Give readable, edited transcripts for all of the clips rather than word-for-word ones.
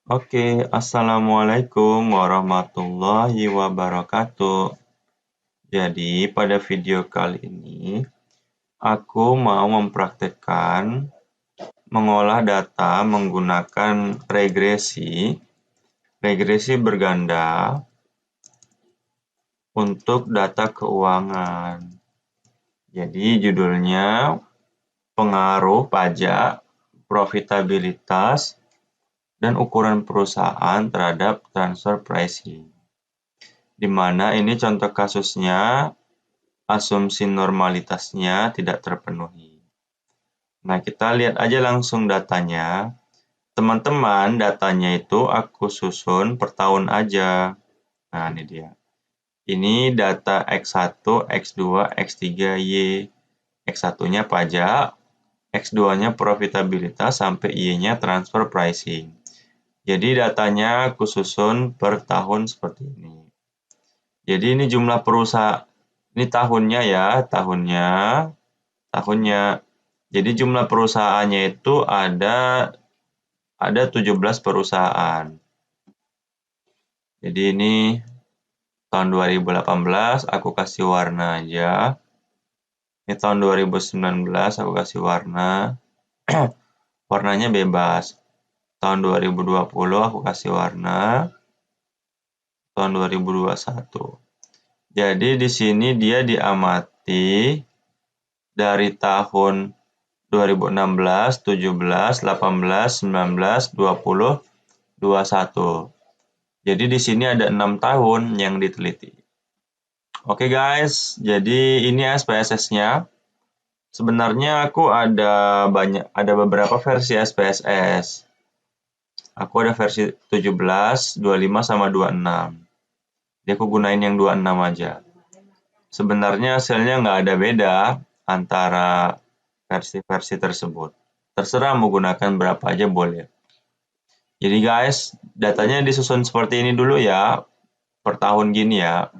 Oke, Assalamualaikum warahmatullahi wabarakatuh. Jadi, pada video kali ini, aku mau mempraktekkan mengolah data menggunakan regresi berganda untuk data keuangan. Jadi, judulnya pengaruh pajak, profitabilitas, dan ukuran perusahaan terhadap transfer pricing. Di mana ini contoh kasusnya, asumsi normalitasnya tidak terpenuhi. Nah, kita lihat aja langsung datanya. Teman-teman, datanya itu aku susun per tahun aja. Nah, ini dia. Ini data X1, X2, X3, Y. X1-nya pajak, X2-nya profitabilitas, sampai Y-nya transfer pricing. Jadi datanya aku susun per tahun seperti ini. Jadi ini jumlah perusahaan, ini tahunnya ya, tahunnya. Jadi jumlah perusahaannya itu ada 17 perusahaan. Jadi ini tahun 2018 aku kasih warna aja. Ini tahun 2019 aku kasih warna. Warnanya bebas. Tahun 2020 aku kasih warna. Tahun 2021. Jadi di sini dia diamati dari tahun 2016, 17, 18, 19, 20, 21. Jadi di sini ada 6 tahun yang diteliti. Oke guys, jadi ini SPSS-nya. Sebenarnya aku ada beberapa versi SPSS. Aku ada versi 17, 25 sama 26. Jadi aku gunain yang 26 aja. Sebenarnya hasilnya nggak ada beda antara versi-versi tersebut. Terserah mau gunakan berapa aja boleh. Jadi guys, datanya disusun seperti ini dulu ya, per tahun gini ya.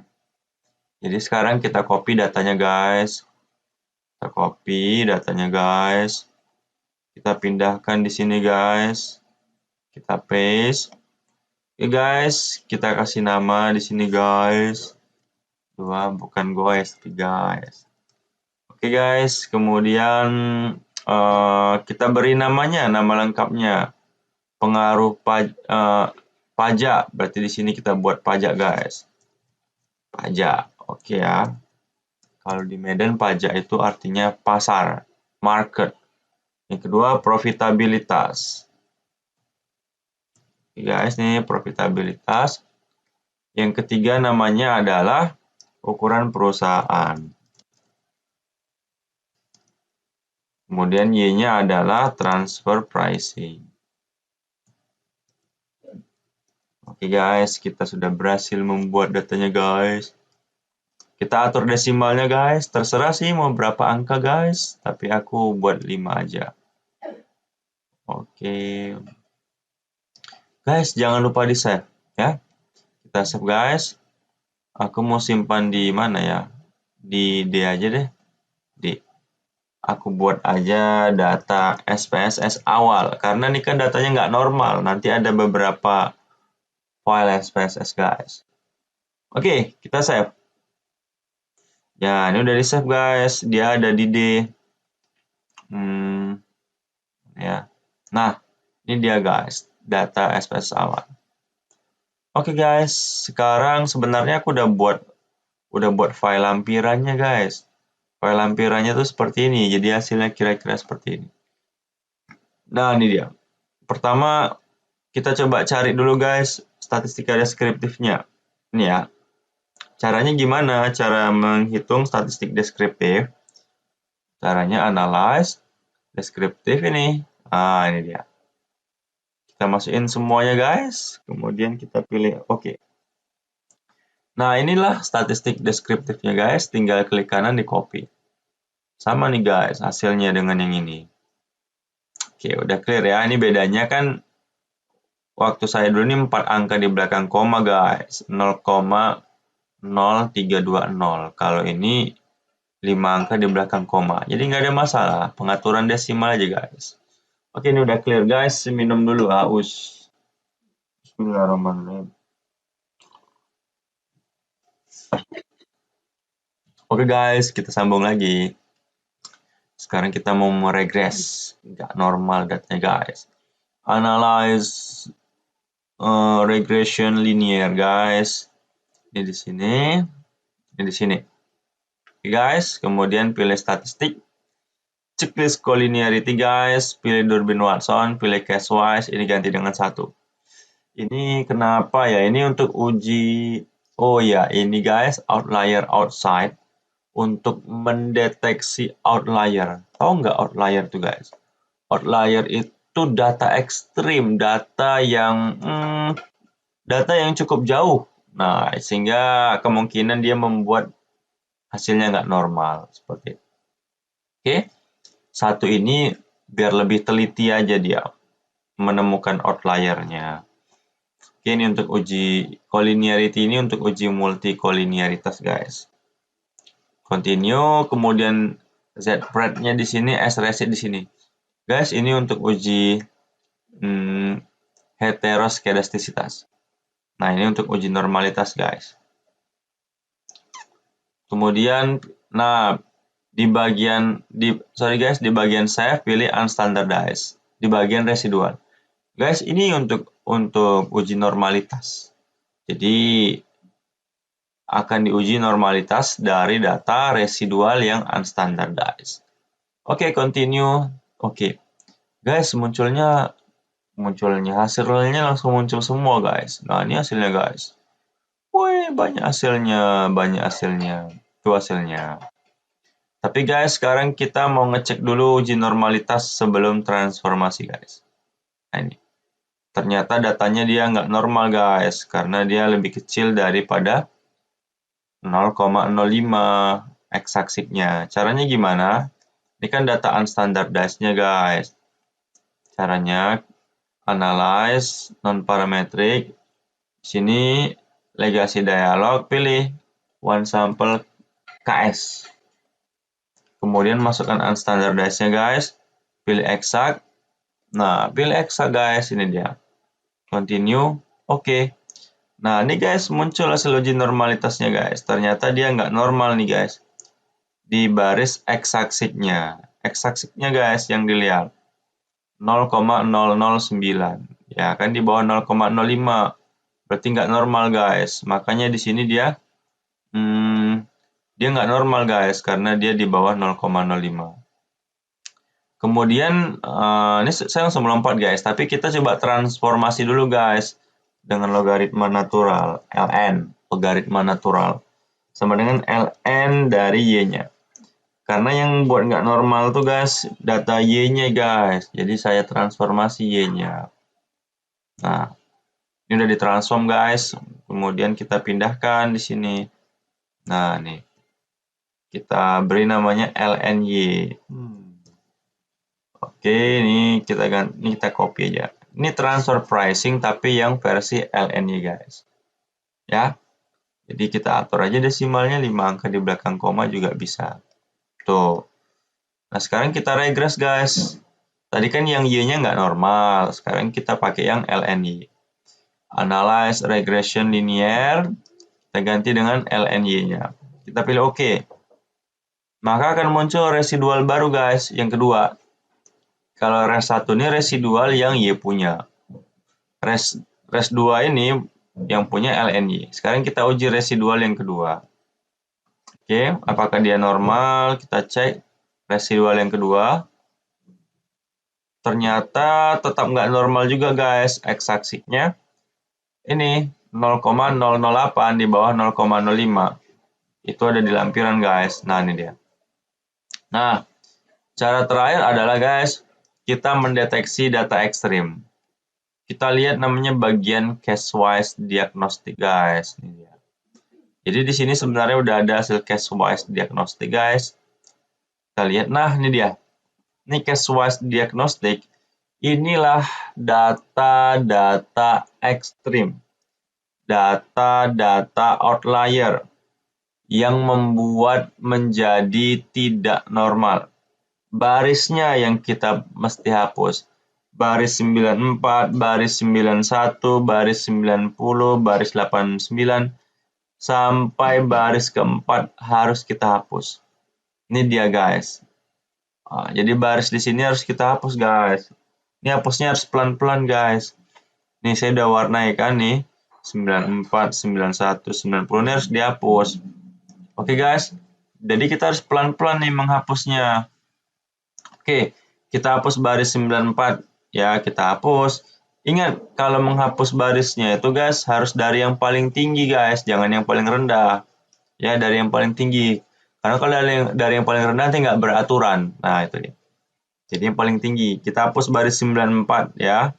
Jadi sekarang kita copy datanya guys. Kita copy datanya guys. Kita pindahkan di sini guys. Kita paste. Oke guys, kita kasih nama di sini guys. Bukan guys, tapi guys. Oke guys, kemudian kita beri namanya, nama lengkapnya. Pengaruh pajak, berarti di sini kita buat pajak guys. Pajak, oke ya. Kalau di Medan pajak itu artinya pasar, market. Yang kedua profitabilitas. Oke guys, ini profitabilitas. Yang ketiga namanya adalah ukuran perusahaan. Kemudian Y-nya adalah transfer pricing. Oke guys, kita sudah berhasil membuat datanya guys. Kita atur desimalnya guys, terserah sih mau berapa angka guys, tapi aku buat 5 aja. Oke. Guys, jangan lupa di save ya. Kita save guys. Aku mau simpan di mana ya? Di D aja deh. D. Aku buat aja data SPSS awal, karena ini kan datanya nggak normal. Nanti ada beberapa file SPSS guys. Oke, kita save. Ya, ini udah di save guys. Dia ada di D. Ya. Nah, ini dia guys, data SPSS awal. Oke guys, sekarang sebenarnya aku udah buat file lampirannya guys. File lampirannya tuh seperti ini, jadi hasilnya kira-kira seperti ini. Nah, ini dia. Pertama, kita coba cari dulu guys statistika deskriptifnya. Ini ya. Caranya gimana? Cara menghitung statistik deskriptif. Caranya analyze deskriptif ini. Ah, ini dia. Kita masukin semuanya guys. Kemudian kita pilih oke. Nah, inilah statistik deskriptifnya guys. Tinggal klik kanan di copy. Sama nih guys hasilnya dengan yang ini. Oke, udah clear ya. Ini bedanya kan waktu saya dulu ini 4 angka di belakang koma guys. 0,0320. Kalau ini 5 angka di belakang koma. Jadi nggak ada masalah. Pengaturan desimal aja guys. Oke, ini udah clear guys. Minum dulu haus. Bismillahirrahmanirrahim. Oke guys, kita sambung lagi. Sekarang kita mau meregres, nggak normal datanya guys. Analyze regression linear guys. Ini di sini, ini di sini. Oke guys, kemudian pilih statistik, checklist collinearity guys, pilih Durbin Watson, pilih case wise, ini ganti dengan 1. Ini kenapa ya? Ini untuk uji, oh ya, ini guys outlier outside untuk mendeteksi outlier. Tahu nggak outlier tuh guys? Outlier itu data ekstrim, data yang cukup jauh. Nah, sehingga kemungkinan dia membuat hasilnya nggak normal seperti itu. Oke, 1 ini biar lebih teliti aja dia menemukan outliernya. Oke, ini untuk uji collinearity, ini untuk uji multicollinearitas guys. Continue, kemudian Z-pred-nya di sini, S-resid di sini. Guys, ini untuk uji heteroskedastisitas. Nah, ini untuk uji normalitas guys. Kemudian, nah di bagian save pilih unstandardized, di bagian residual. Guys, ini untuk uji normalitas. Jadi akan diuji normalitas dari data residual yang unstandardized. Oke, continue. Oke. Guys, munculnya hasilnya langsung muncul semua guys. Nah, ini hasilnya guys. Wih, banyak hasilnya. Itu hasilnya. Tapi guys, sekarang kita mau ngecek dulu uji normalitas sebelum transformasi guys. Nah, ini. Ternyata datanya dia nggak normal guys, karena dia lebih kecil daripada 0,05 x-aksisnya. Caranya gimana? Ini kan data unstandardized-nya guys. Caranya analyze non-parametric. Sini legacy dialog, pilih one sample KS. Kemudian masukkan unstandardized-nya guys. Pilih exact. Nah, pilih exact guys, ini dia. Continue. Oke. Nah, ini guys muncul hasil uji normalitasnya guys. Ternyata dia nggak normal nih guys. Di baris x-aksisnya. X-aksisnya guys yang dilihat. 0,009. Ya, kan di bawah 0,05. Berarti nggak normal guys. Makanya di sini dia nggak normal guys karena dia di bawah 0,05. Kemudian ini saya langsung melompat guys, tapi kita coba transformasi dulu guys dengan logaritma natural ln, logaritma natural sama dengan ln dari y-nya. Karena yang buat nggak normal tuh guys data y-nya guys, jadi saya transformasi y-nya. Nah, ini udah ditransform guys, kemudian kita pindahkan di sini. Nah, nih kita beri namanya lny. Oke, ini kita copy aja. Ini transfer pricing tapi yang versi LN-nya guys. Ya. Jadi kita atur aja desimalnya 5 angka di belakang koma juga bisa. Tuh. Nah, sekarang kita regress guys. Tadi kan yang Y-nya nggak normal. Sekarang kita pakai yang LNY. Analyze regression linear. Kita ganti dengan LNY-nya. Kita pilih OK. Maka akan muncul residual baru guys, yang kedua. Kalau res 1 ini residual yang Y punya. Res 2 ini yang punya LNY. Sekarang kita uji residual yang kedua. Oke, apakah dia normal? Kita cek residual yang kedua. Ternyata tetap nggak normal juga guys. X-aksisnya ini 0,008 di bawah 0,05. Itu ada di lampiran guys. Nah, ini dia. Nah, cara terakhir adalah guys, kita mendeteksi data ekstrim. Kita lihat namanya bagian case wise diagnostic guys. Ini dia. Jadi di sini sebenarnya udah ada hasil case wise diagnostic guys. Kita lihat, nah ini dia. Ini case wise diagnostic. Inilah data-data ekstrim. Data-data outlier yang membuat menjadi tidak normal. Barisnya yang kita mesti hapus. baris 94, baris 91, baris 90, baris 89, sampai baris keempat harus kita hapus. Ini dia guys. Nah, jadi baris di sini harus kita hapus guys. Ini hapusnya harus pelan-pelan guys. Nih saya udah warnai kan nih. 94, 91, 90 ini harus dihapus. Oke guys. Jadi kita harus pelan-pelan nih menghapusnya. Oke, kita hapus baris 94 ya, kita hapus. Ingat, kalau menghapus barisnya itu guys harus dari yang paling tinggi guys, jangan yang paling rendah. Ya, dari yang paling tinggi. Karena kalau dari yang paling rendah nanti nggak beraturan. Nah, itu dia. Jadi yang paling tinggi. Kita hapus baris 94 ya.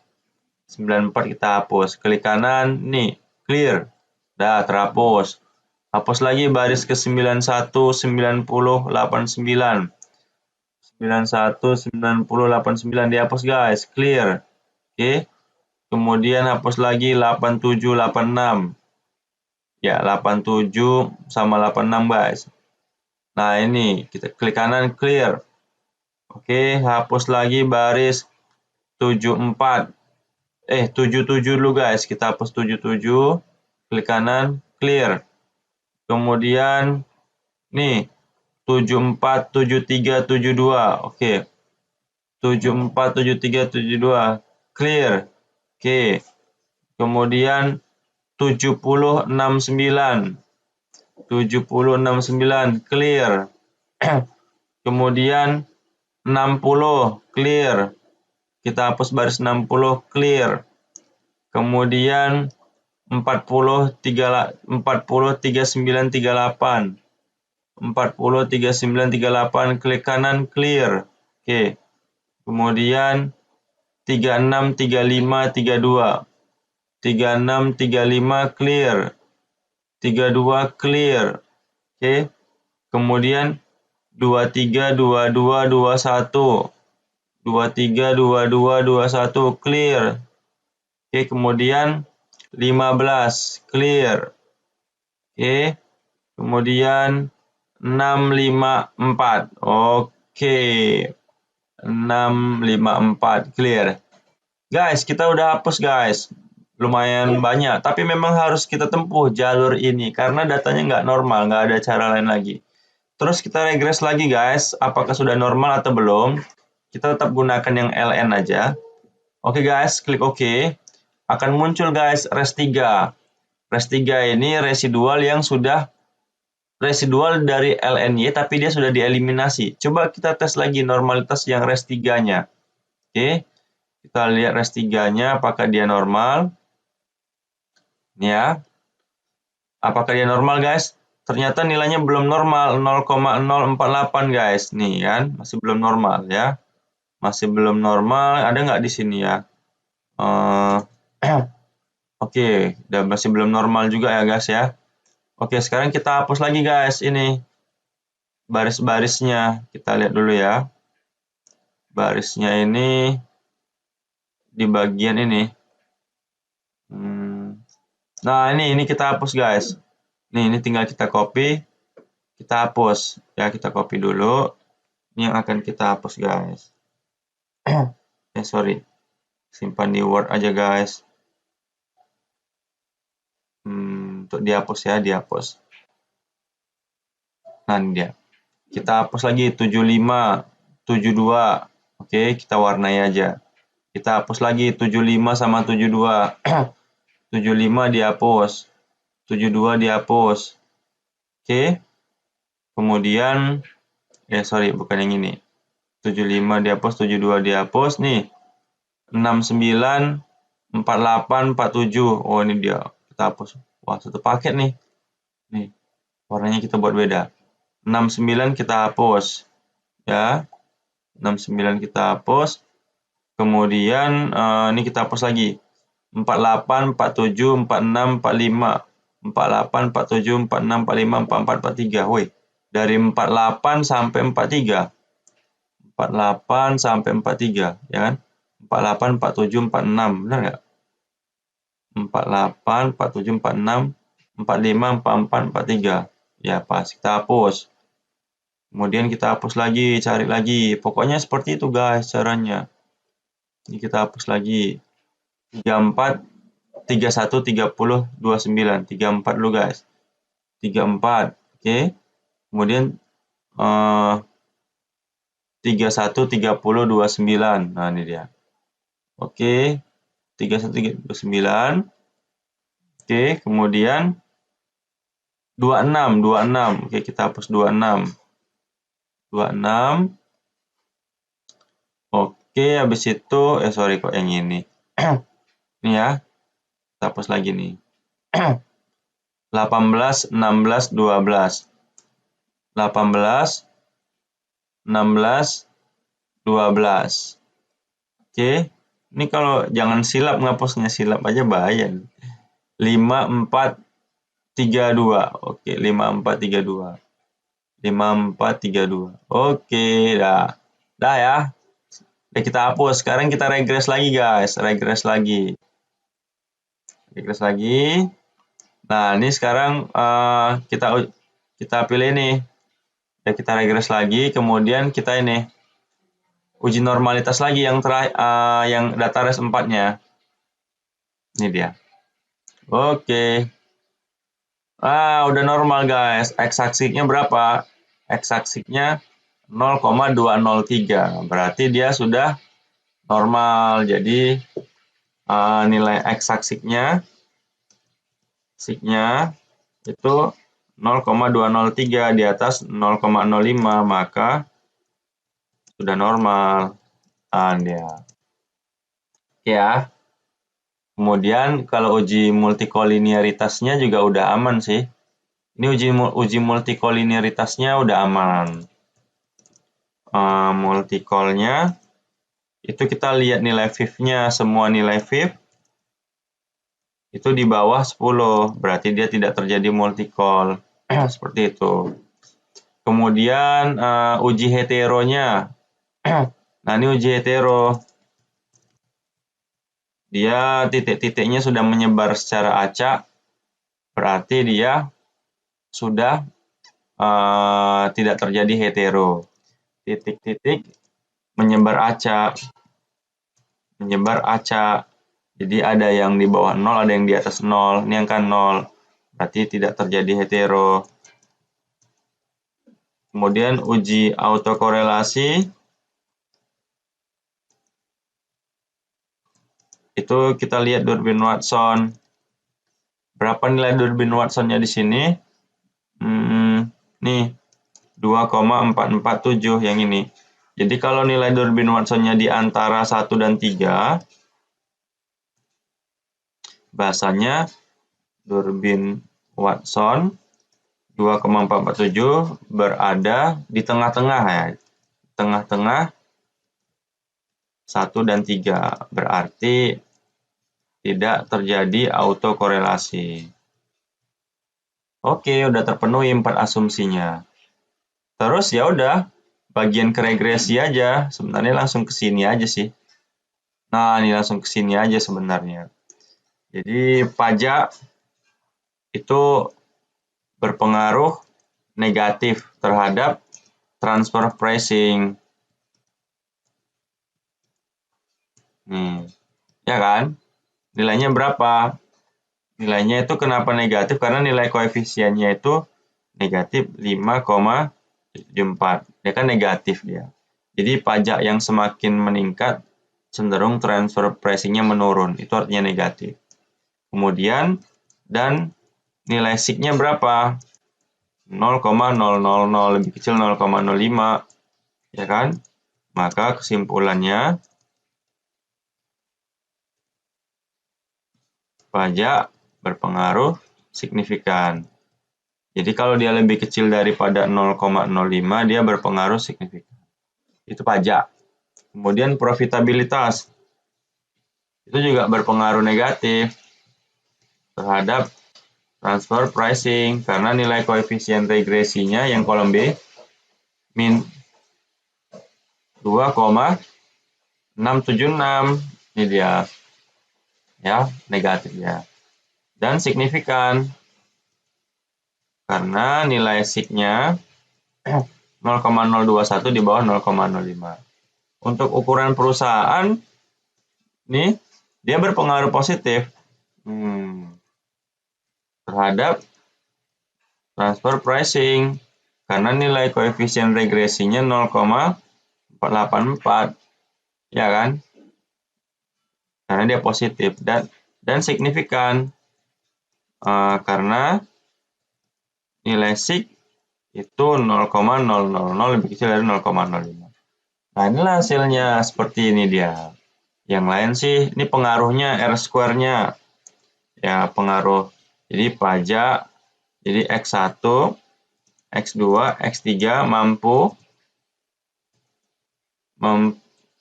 94 kita hapus. Klik kanan, nih, clear. Dah, terhapus. Hapus lagi baris ke 91, 90, 89. 91, 90, 89 dihapus guys, clear. Oke. Kemudian hapus lagi 87, 86. Ya, 87 sama 86 guys. Nah, ini kita klik kanan clear. Oke, hapus lagi baris 74. 77 dulu guys. Kita hapus 77. Klik kanan clear. Kemudian nih 74, 73, 72. Oke. 74, 73, 72. Clear. Oke. Kemudian 70, 69. 70, 69. Clear. Kemudian 60. Clear. Kita hapus baris 60. Clear. Kemudian 40, 39, 38. 40, 39, 38. Klik kanan. Clear. Oke. Kemudian 36, 35, 32. 36, 35 clear. 32 clear. Oke. Kemudian 23, 22, 21. 23, 22, 21 clear. Oke, kemudian 15 clear. Oke. Kemudian 6, 5, 4. Oke. 6, 5, 4 clear. Guys, kita udah hapus guys. Lumayan banyak, tapi memang harus kita tempuh jalur ini karena datanya nggak normal, nggak ada cara lain lagi. Terus kita regress lagi guys, apakah sudah normal atau belum. Kita tetap gunakan yang LN aja. Oke guys, klik OK. Akan muncul guys res 3. Res 3 ini residual yang sudah residual dari LNY tapi dia sudah dieliminasi. Coba kita tes lagi normalitas yang res 3-nya. Oke. Kita lihat res 3-nya apakah dia normal. Ya. Apakah dia normal guys? Ternyata nilainya belum normal, 0,048 guys. Nih kan, masih belum normal ya. Masih belum normal, ada nggak di sini ya? Oke, dan masih belum normal juga ya guys ya. Oke, sekarang kita hapus lagi guys ini. Baris-barisnya, kita lihat dulu ya. Barisnya ini di bagian ini. Nah, ini kita hapus guys. Ini tinggal kita copy, kita hapus. Ya, kita copy dulu. Ini yang akan kita hapus guys. Sorry. Simpan di Word aja guys. Untuk dihapus ya, dihapus. Nah, ini dia. Kita hapus lagi 75, 72. Oke, kita warnai aja. Kita hapus lagi 75 sama 72. 75 dihapus. 72 dihapus. Oke. Kemudian sorry, bukan yang ini. 75 dihapus, 72 dihapus nih. 69, 48, 47. Oh, ini dia. Kita hapus. Wah, satu paket nih. Nih. Warnanya kita buat beda. 69 kita hapus. Ya. 69 kita hapus. Kemudian ini kita hapus lagi. 48, 47, 46, 45. 48, 47, 46, 45, 44, 43. Woi, dari 48 sampai 43. 48 sampai 43, ya kan? 48, 47, 46, benar nggak? 48, 47, 46, 45, 44, 43. Ya, pas. Kita hapus. Kemudian kita hapus lagi, cari lagi. Pokoknya seperti itu guys caranya. Ini kita hapus lagi. 34, 31, 30, 29. 34 dulu guys. 34. Oke. Kemudian 31, 30, 29. Nah, ini dia. Oke. 31, 29. Oke, kemudian 26, 26. Oke, kita hapus 26. 26. Oke, habis itu sorry kok yang ini. Ini ya. Kita hapus lagi nih. 18, 16, 12. 18, 16, 12. Oke. Ini kalau jangan silap ngapusnya, silap aja bahaya. 5, 4, 3, 2. Oke, 5, 4, 3, 2. 5, 4, 3, 2. Oke, dah. Dah ya. Oke, kita hapus. Sekarang kita regres lagi, guys. Regres lagi. Regres lagi. Nah, ini sekarang kita pilih nih. Ya, kita regres lagi. Kemudian kita ini uji normalitas lagi yang yang data res 4-nya. Ini dia. Oke. Udah normal, guys. X-aksisnya berapa? X-aksisnya 0,203. Berarti dia sudah normal. Jadi nilai X-aksisnya itu 0,203 di atas 0,05, maka sudah normal. Dia. Oke ya. Kemudian kalau uji multikolinearitasnya juga udah aman sih. Ini uji multikolinearitasnya udah aman. Multicolnya itu kita lihat nilai VIF-nya, semua nilai VIF itu di bawah 10, berarti dia tidak terjadi multicol. Seperti itu. Kemudian uji heteronya. Nah, ini uji hetero. Dia titik-titiknya sudah menyebar secara acak, berarti dia sudah tidak terjadi hetero. Titik-titik menyebar acak. Jadi ada yang di bawah 0, ada yang di atas 0. Ini angka 0. Berarti tidak terjadi hetero. Kemudian uji autokorelasi. Itu kita lihat Durbin Watson. Berapa nilai Durbin Watson-nya di sini? Nih, 2,447 yang ini. Jadi kalau nilai Durbin Watson-nya di antara 1 dan 3, bahasanya Durbin Watson 2,447 berada di tengah-tengah ya. Tengah-tengah 1 dan 3. Berarti tidak terjadi autokorelasi. Oke, udah terpenuhi 4 asumsinya. Terus ya udah, bagian ke regresi aja. Sebenarnya langsung ke sini aja sih. Nah, ini langsung ke sini aja sebenarnya. Jadi pajak itu berpengaruh negatif terhadap transfer pricing. Nih, ya kan? Nilainya berapa? Nilainya itu kenapa negatif? Karena nilai koefisiennya itu negatif 5,74. Dia kan negatif dia. Jadi pajak yang semakin meningkat cenderung transfer pricing-nya menurun. Itu artinya negatif. Kemudian dan nilai SIG-nya berapa? 0,000, lebih kecil 0,05. Ya kan? Maka kesimpulannya pajak berpengaruh signifikan. Jadi kalau dia lebih kecil daripada 0,05, dia berpengaruh signifikan. Itu pajak. Kemudian profitabilitas. Itu juga berpengaruh negatif terhadap transfer pricing karena nilai koefisien regresinya yang kolom B min 2,676. Ini dia. Ya, negatif ya. Dan signifikan karena nilai SIG-nya 0,021 di bawah 0,05. Untuk ukuran perusahaan nih dia berpengaruh positif terhadap transfer pricing karena nilai koefisien regresinya 0,484 ya kan, karena dia positif dan signifikan karena nilai sig itu 0,000 lebih kecil dari 0,05. Nah, inilah hasilnya seperti ini dia. Yang lain sih, ini pengaruhnya R square-nya. Ya, pengaruh. Jadi pajak, jadi X1, X2, X3 mampu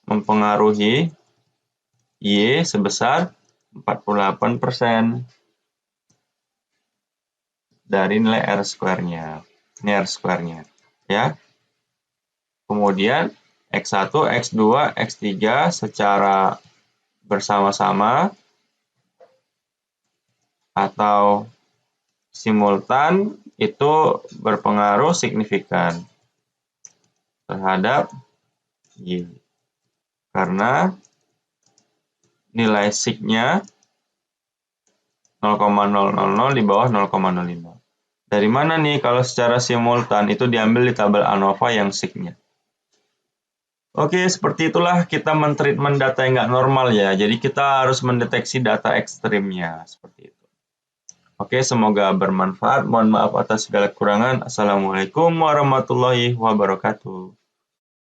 mempengaruhi Y sebesar 48% dari nilai R square-nya. Ini R square-nya. Ya. Kemudian X1, X2, X3 secara bersama-sama atau simultan itu berpengaruh signifikan terhadap Y. Karena nilai sig-nya 0,000 di bawah 0,05. Dari mana nih kalau secara simultan itu diambil di tabel ANOVA yang sig-nya. Oke, seperti itulah kita men-treatment data yang nggak normal ya. Jadi kita harus mendeteksi data ekstrimnya seperti itu. Oke, semoga bermanfaat. Mohon maaf atas segala kekurangan. Assalamualaikum warahmatullahi wabarakatuh.